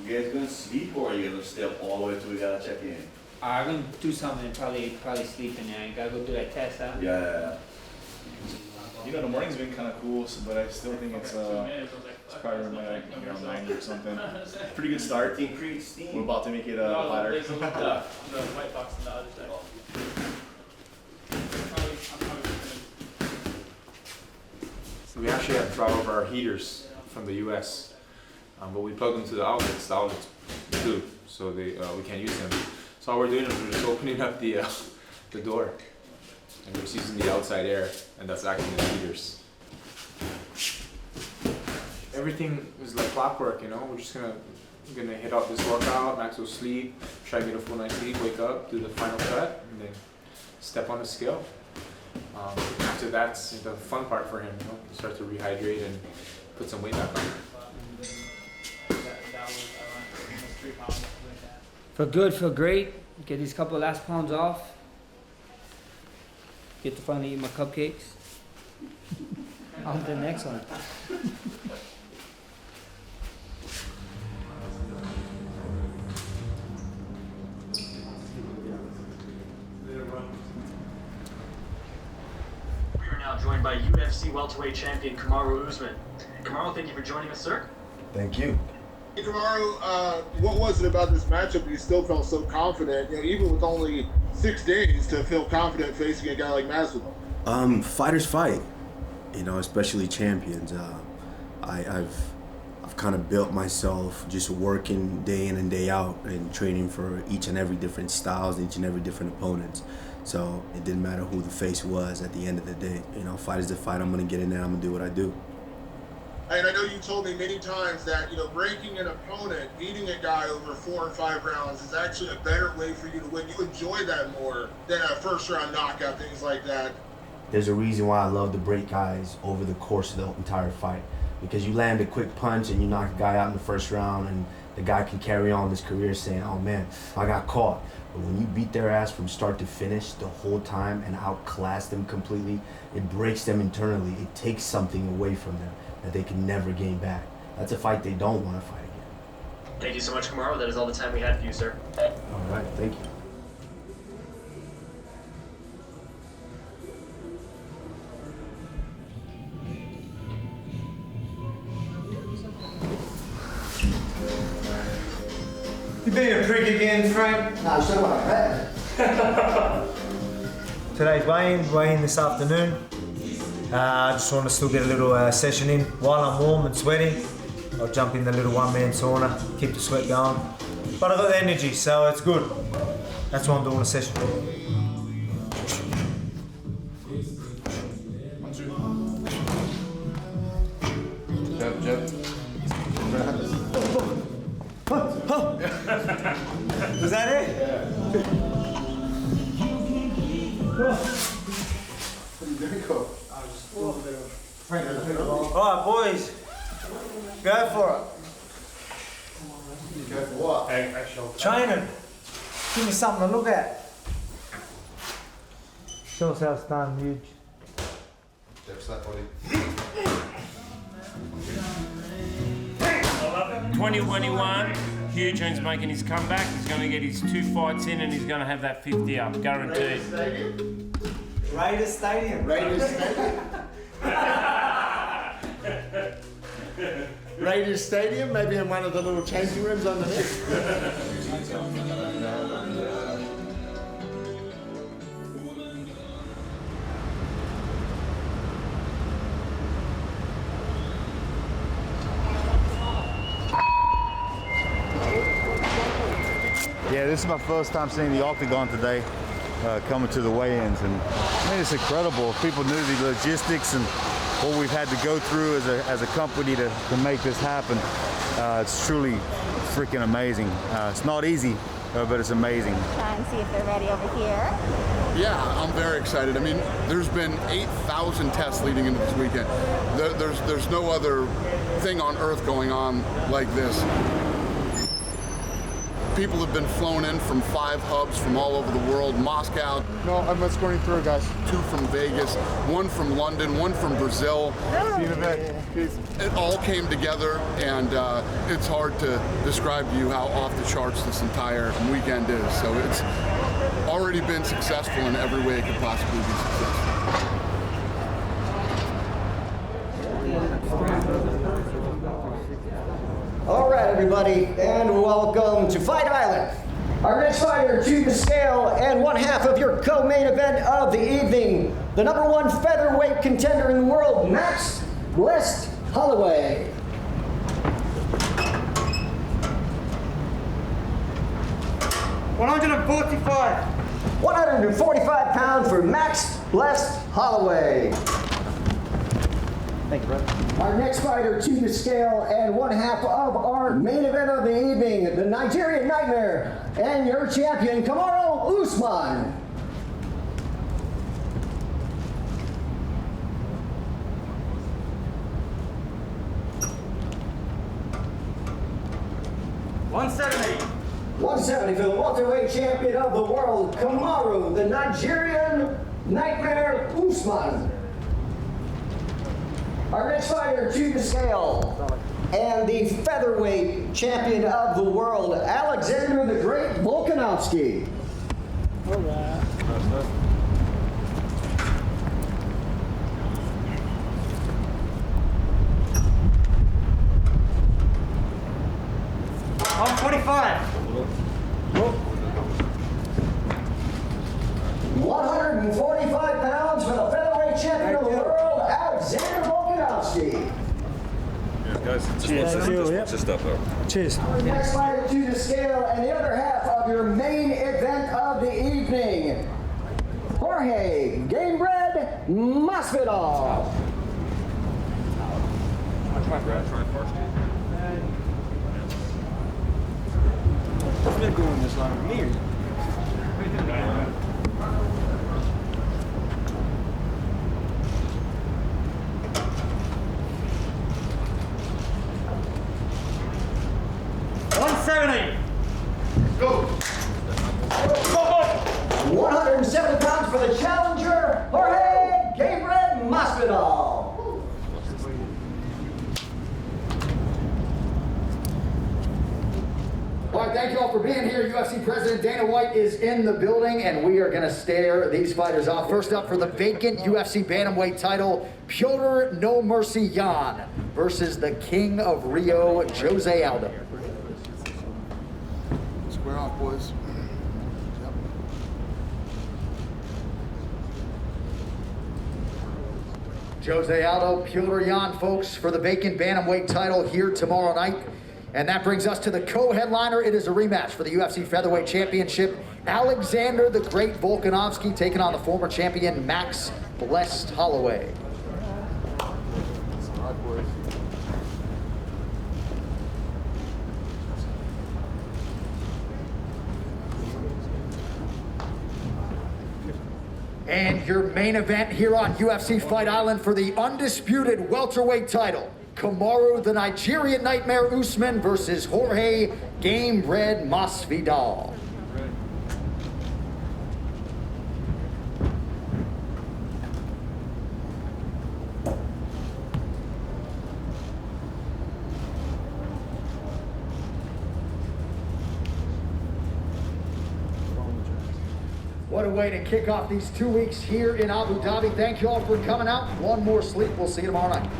You guys gonna sleep or are you gonna stay up all the way till we gotta check in? I'm gonna do something and probably sleep in there. You gotta go do that test, huh? Yeah. You know, the morning's been kind of cool, but I still think it's probably around 90 or something. Pretty good start. Increase steam. We're about to make it lighter. There's a little the white box on the other side. So we actually have to drive over our heaters from the US, but we plug them to the outlets. The outlets do, so we can't use them. So all we're doing is we're just opening up the door, and we're just using the outside air, and that's acting as heaters. Everything is like clockwork, you know. We're just gonna hit out this workout, max will sleep, try to get a full night's sleep, wake up, do the final cut, and then step on the scale. After that's the fun part for him, you know. He starts to rehydrate and put some weight back on. Feel good, feel great. Get these couple last pounds off. Get to finally eat my cupcakes. On to the next one. We are now joined by UFC welterweight champion Kamaru Usman. Kamaru, thank you for joining us, sir. Thank you. Hey, Kamaru, what was it about this matchup you still felt so confident, you know, even with only 6 days to feel confident facing a guy like Masvidal? Fighters fight, you know, especially champions. I've kind of built myself just working day in and day out and training for each and every different styles, each and every different opponents. So it didn't matter who the face was at the end of the day. You know, fight is the fight. I'm gonna get in there. I'm gonna do what I do. And I know you told me many times that, you know, breaking an opponent, beating a guy over 4 or 5 rounds is actually a better way for you to win. You enjoy that more than a first round knockout, things like that. There's a reason why I love to break guys over the course of the entire fight. Because you land a quick punch and you knock a guy out in the first round and the guy can carry on his career saying, oh man, I got caught. But when you beat their ass from start to finish the whole time and outclass them completely, it breaks them internally. It takes something away from them that they can never gain back. That's a fight they don't want to fight again. Thank you so much, Kamaru. That is all the time we had for you, sir. All right, thank you. You being a prick again, Frank? No, so like that. Today's weigh-in this afternoon. I just want to still get a little session in. While I'm warm and sweaty, I'll jump in the little one-man sauna, keep the sweat going. But I've got the energy, so it's good. That's why I'm doing a session. Jab. Was that it? Yeah. Alright, boys. Go for it. Go for what? Training. Give me something to look at. Show us how it's done, huge. Jab slap body. 2021, Huge making his comeback. He's going to get his 2 fights in and he's going to have that 50 up, guaranteed. Raiders Stadium. Raiders Stadium. Raiders Stadium, maybe in one of the little changing rooms underneath. Yeah, this is my first time seeing the Octagon today, coming to the weigh-ins, and I mean, it's incredible. If people knew the logistics and what we've had to go through as a company to make this happen, it's truly freaking amazing. It's not easy, but it's amazing. Try and see if they're ready over here. Yeah, I'm very excited. I mean, there's been 8,000 tests leading into this weekend. There's no other thing on earth going on like this. People have been flown in from 5 hubs from all over the world. Moscow. No, I'm escorting through, guys. 2 from Vegas, 1 from London, 1 from Brazil. See you in a bit. Peace. It all came together, and it's hard to describe to you how off the charts this entire weekend is. So it's already been successful in every way it could possibly be successful. All right, everybody, and welcome to Fight Island. Our next fighter to the scale and one half of your co-main event of the evening, the #1 featherweight contender in the world, Max Blessed Holloway. $145. 145 pounds for Max Blessed Holloway. Thank you, brother. Our next fighter to the scale and one half of our main event of the evening, the Nigerian Nightmare and your champion, Kamaru Usman. $170 for the welterweight champion of the world, Kamaru, the Nigerian Nightmare Usman. Our next fighter to the scale and the featherweight champion of the world, Alexander the Great Volkanovski. All right. $145. 145 pounds for the featherweight champion of the world, Alexander Volkanovski. Guys, just up there. Cheers. Our next fighter to the scale and the other half of your main event of the evening, Jorge Gamebred Masvidal. Try first. I've been doing this longer than me. Go. 170 pounds for the challenger, Jorge Gamebred Masvidal. All right, thank you all for being here. UFC President Dana White is in the building, and we are going to stare these fighters off. First up for the vacant UFC Bantamweight title, Piotr No Mercy Jan versus the King of Rio, Jose Aldo. Square off, boys. Jose Aldo, Piotr Jan, folks, for the vacant Bantamweight title here tomorrow night. And that brings us to the co-headliner. It is a rematch for the UFC Featherweight Championship. Alexander the Great Volkanovski taking on the former champion Max Blessed Holloway. And your main event here on UFC Fight Island for the undisputed welterweight title, Kamaru the Nigerian Nightmare Usman versus Jorge Gamebred Masvidal. What a way to kick off these 2 weeks here in Abu Dhabi. Thank you all for coming out. One more sleep. We'll see you tomorrow night.